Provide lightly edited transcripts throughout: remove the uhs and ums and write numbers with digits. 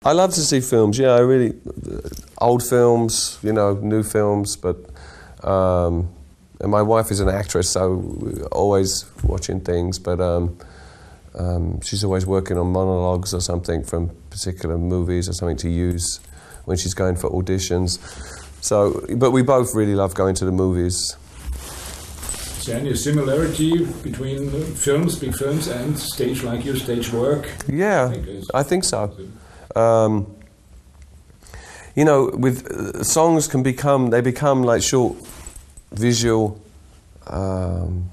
I love to see films, yeah, I really, old films, you know, new films, but, and my wife is an actress, so we're always watching things, but she's always working on monologues or something from particular movies or something to use when she's going for auditions. So, but we both really love going to the movies. Is there any similarity between films, big films, and stage like your stage work? Yeah, I think so. You know, with songs they become like short visual,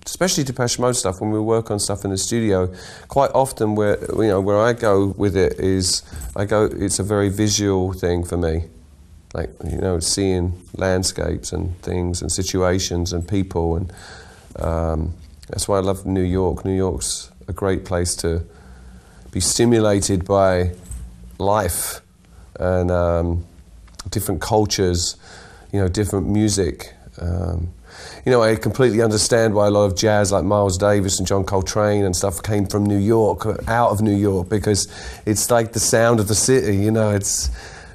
especially Depeche Mode stuff. When we work on stuff in the studio, quite often where I go with it is it's a very visual thing for me, like, you know, seeing landscapes and things and situations and people, and that's why I love New York. New York's a great place to be stimulated by life and different cultures, you know, different music. You know, I completely understand why a lot of jazz like Miles Davis and John Coltrane and stuff came from New York, out of New York, because it's like the sound of the city, you know. It's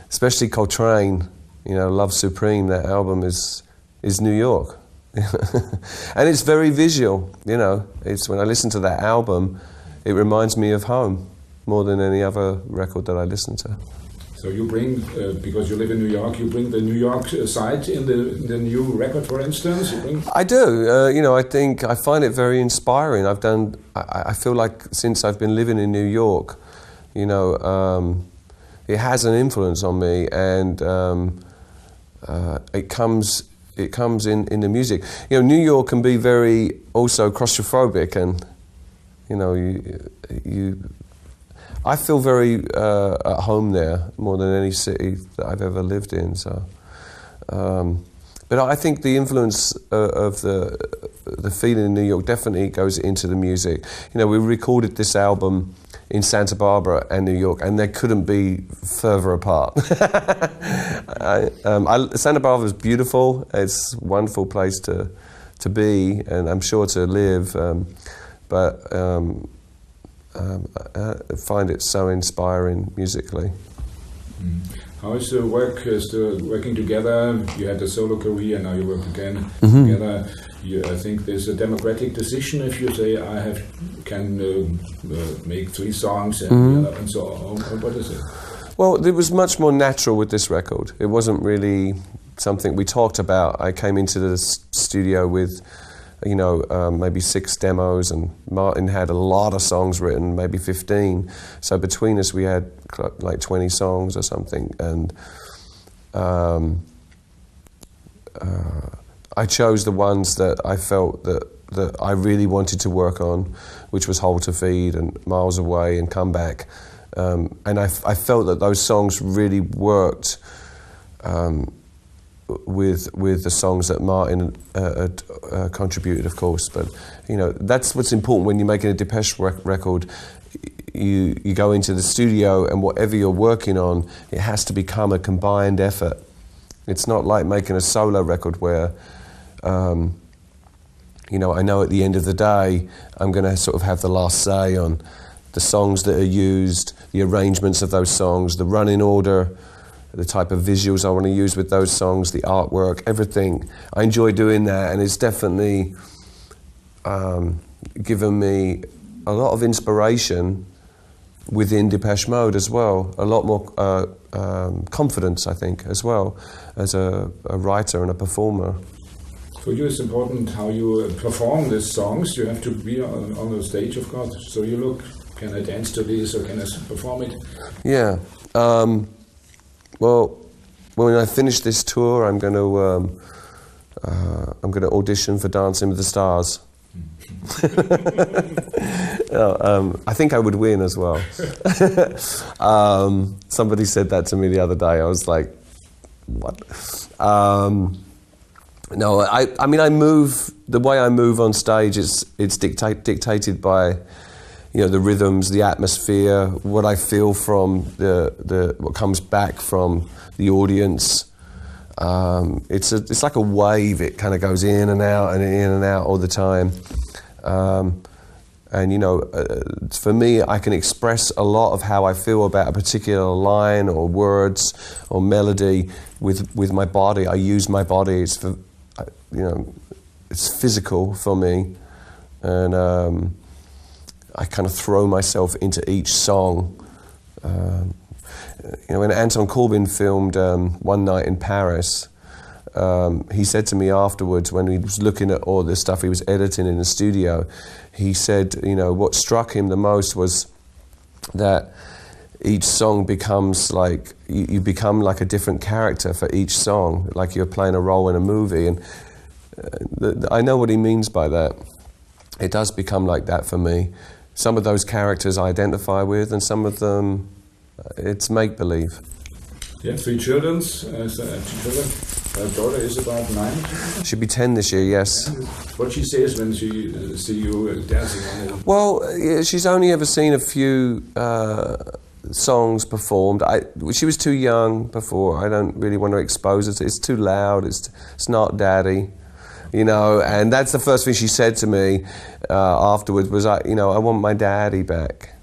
especially Coltrane, you know, Love Supreme, that album is New York. And it's very visual, you know. It's when I listen to that album, it reminds me of home more than any other record that I listen to. So you bring, because you live in New York, you bring the New York side in the new record, for instance? I do. You know, I find it very inspiring. I feel like since I've been living in New York, you know, it has an influence on me, and it comes in the music. You know, New York can be very also claustrophobic, and you know, I feel very at home there more than any city that I've ever lived in. So, but I think the influence of the feeling in New York definitely goes into the music. You know, we recorded this album in Santa Barbara and New York, and they couldn't be further apart. Santa Barbara is beautiful. It's a wonderful place to be, and I'm sure to live. I find it so inspiring musically. How is the work still working together? You had a solo career, now you work again together. I think there's a democratic decision if you say I can make 3 songs and so on. What is it? Well, it was much more natural with this record. It wasn't really something we talked about. I came into the studio with, you know, maybe 6 demos, and Martin had a lot of songs written, maybe 15. So between us, we had like 20 songs or something. And I chose the ones that I felt that I really wanted to work on, which was Hold to Feed and Miles Away and Come Back. And I felt that those songs really worked with the songs that Martin had contributed, of course. But you know, that's what's important when you're making a Depeche record. You go into the studio, and whatever you're working on, it has to become a combined effort. It's not like making a solo record where you know, I know at the end of the day I'm going to sort of have the last say on the songs that are used, the arrangements of those songs, the running order, the type of visuals I want to use with those songs, the artwork, everything. I enjoy doing that, and it's definitely given me a lot of inspiration within Depeche Mode as well, a lot more confidence, I think, as well, as a writer and a performer. For you, it's important how you perform these songs. You have to be on the stage, of course. So you look, can I dance to this or can I perform it? Yeah. Well, when I finish this tour, I'm going to audition for Dancing with the Stars. I think I would win as well. Somebody said that to me the other day. I was like, what? No, I mean, the way I move on stage, it's dictated by, you know, the rhythms, the atmosphere, what I feel from what comes back from the audience. It's like a wave. It kind of goes in and out and in and out all the time. And you know, for me, I can express a lot of how I feel about a particular line or words or melody with my body. I use my body. It's for, you know, it's physical for me, and I kind of throw myself into each song. You know, when Anton Corbijn filmed One Night in Paris, he said to me afterwards, when he was looking at all the stuff he was editing in the studio, he said, you know, what struck him the most was that each song becomes like, you become like a different character for each song, like you're playing a role in a movie. And I know what he means by that. It does become like that for me. Some of those characters I identify with, and some of them, it's make-believe. Yeah, 3 children. 2 children. Her daughter is about 9. She'll be 10 this year, yes. What she says when she see you dancing on it? Well, yeah, she's only ever seen a few songs performed. She was too young before. I don't really want to expose her to. It's too loud. It's not daddy, you know. And that's the first thing she said to me afterwards was, you know, I want my daddy back.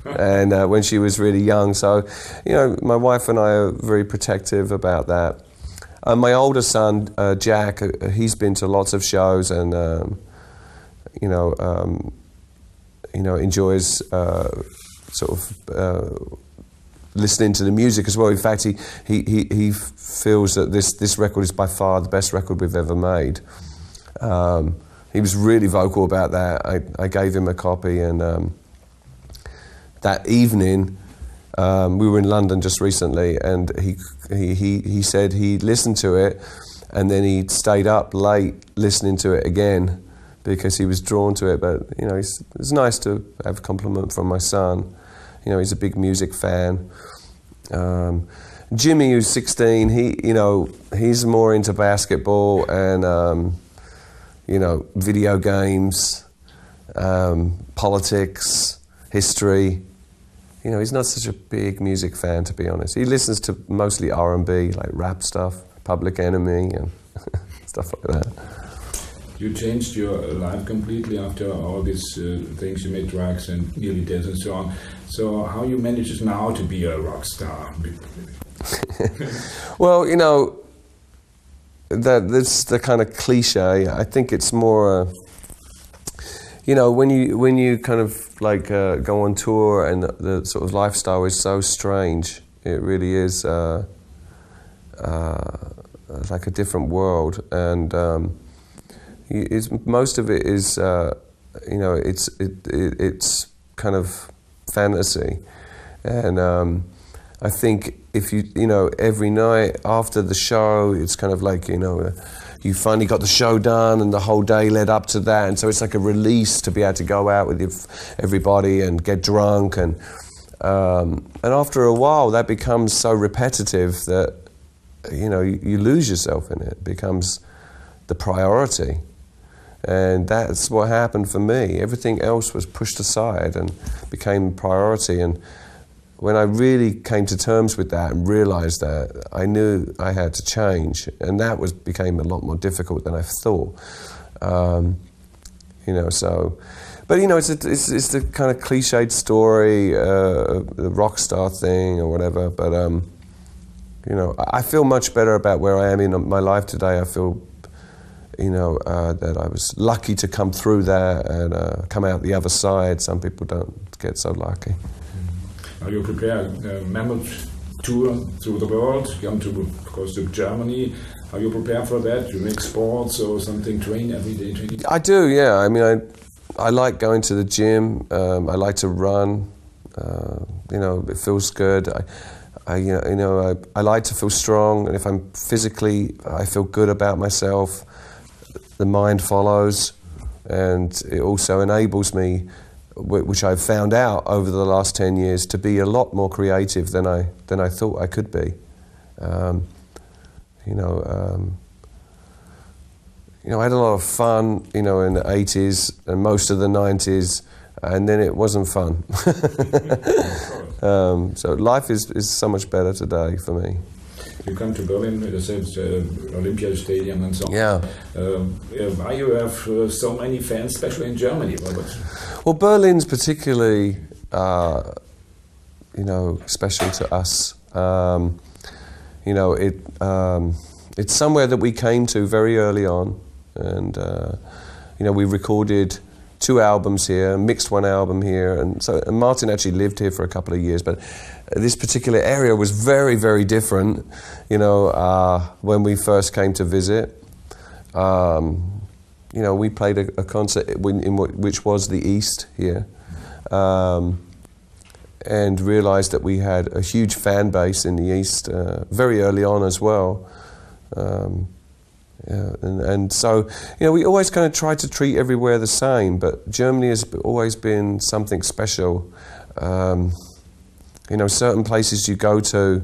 And when she was really young, so you know, my wife and I are very protective about that. My older son, Jack, he's been to lots of shows and you know, enjoys sort of listening to the music as well. In fact, he feels that this record is by far the best record we've ever made. He was really vocal about that. I gave him a copy, and that evening, we were in London just recently, and he said he listened to it, and then he stayed up late listening to it again because he was drawn to it. But you know, it's nice to have a compliment from my son. You know, he's a big music fan. Jimmy, who's 16, he's more into basketball and you know, video games, politics, history. You know, he's not such a big music fan, to be honest. He listens to mostly R&B, like rap stuff, Public Enemy and stuff like that. You changed your life completely after all these things. You made drugs and nearly dead and so on. So how you manage now to be a rock star? Well, you know, that's the kind of cliche. I think it's more... you know, when you kind of like go on tour and the sort of lifestyle is so strange, it really is like a different world, and most of it is you know, it's kind of fantasy, and I think if you know, every night after the show, it's kind of like, you know, you finally got the show done and the whole day led up to that, and so it's like a release to be able to go out with everybody and get drunk, and after a while that becomes so repetitive that, you know, you lose yourself in it. It becomes the priority, and that's what happened for me. Everything else was pushed aside and became priority, and when I really came to terms with that and realized that, I knew I had to change, and that became a lot more difficult than I thought. You know, so, but you know, it's the kind of cliched story, the rock star thing or whatever. But you know, I feel much better about where I am in my life today. I feel, you know, that I was lucky to come through that and come out the other side. Some people don't get so lucky. Now you prepare a mammoth tour through the world. You come to, of course, to Germany. How you prepare for that? You make sports or something? Train every day? Training? I do, yeah. I mean, I like going to the gym. I like to run. You know, it feels good. I like to feel strong, and if I'm physically, I feel good about myself. The mind follows, and it also enables me, which I've found out over the last 10 years, to be a lot more creative than I thought I could be. You know, I had a lot of fun, you know, in the 80s and most of the 90s, and then it wasn't fun. So life is so much better today for me. you come to Berlin, as I said, Olympia Stadium and so on. Yeah. Why you have so many fans, especially in Germany, Robert? Well, Berlin's particularly, special to us. It's somewhere that we came to very early on, and we recorded 2 albums here, mixed 1 album here, and Martin actually lived here for a couple of years, but this particular area was very, very different, when we first came to visit. We played a concert which was the East here, and realized that we had a huge fan base in the East very early on as well. So we always kind of try to treat everywhere the same, but Germany has always been something special. Certain places you go to,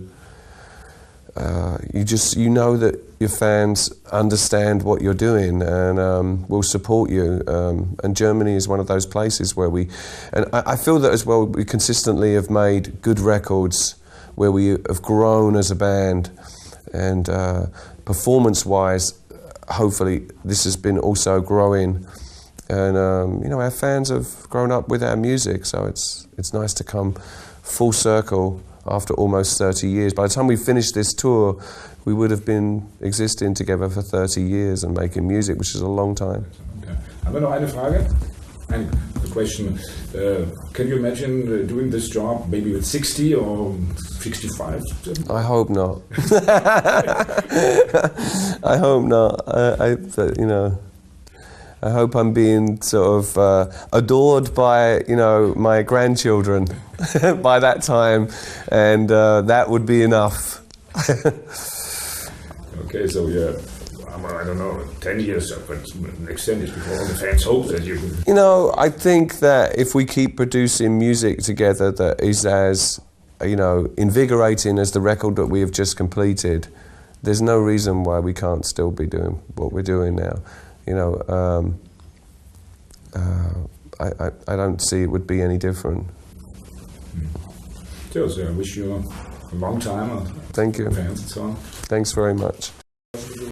you know that your fans understand what you're doing and will support you. And Germany is one of those places where I feel that as well, we consistently have made good records where we have grown as a band, and performance-wise, hopefully this has been also growing, and our fans have grown up with our music, so it's nice to come full circle after almost 30 years. By the time we finished this tour, we would have been existing together for 30 years and making music, which is a long time. Okay. Haben wir noch eine Frage? A question. Can you imagine doing this job maybe with 60 or 65? I hope not. I hope not. I hope I'm being sort of adored by my grandchildren by that time, and that would be enough. Okay, so yeah. I don't know, 10 years, but next 10 years before all the fans hope that you can... I think that if we keep producing music together that is as, invigorating as the record that we have just completed, there's no reason why we can't still be doing what we're doing now. I don't see it would be any different. So I wish you a long time. Thank you. Fans and so on. Thanks very much.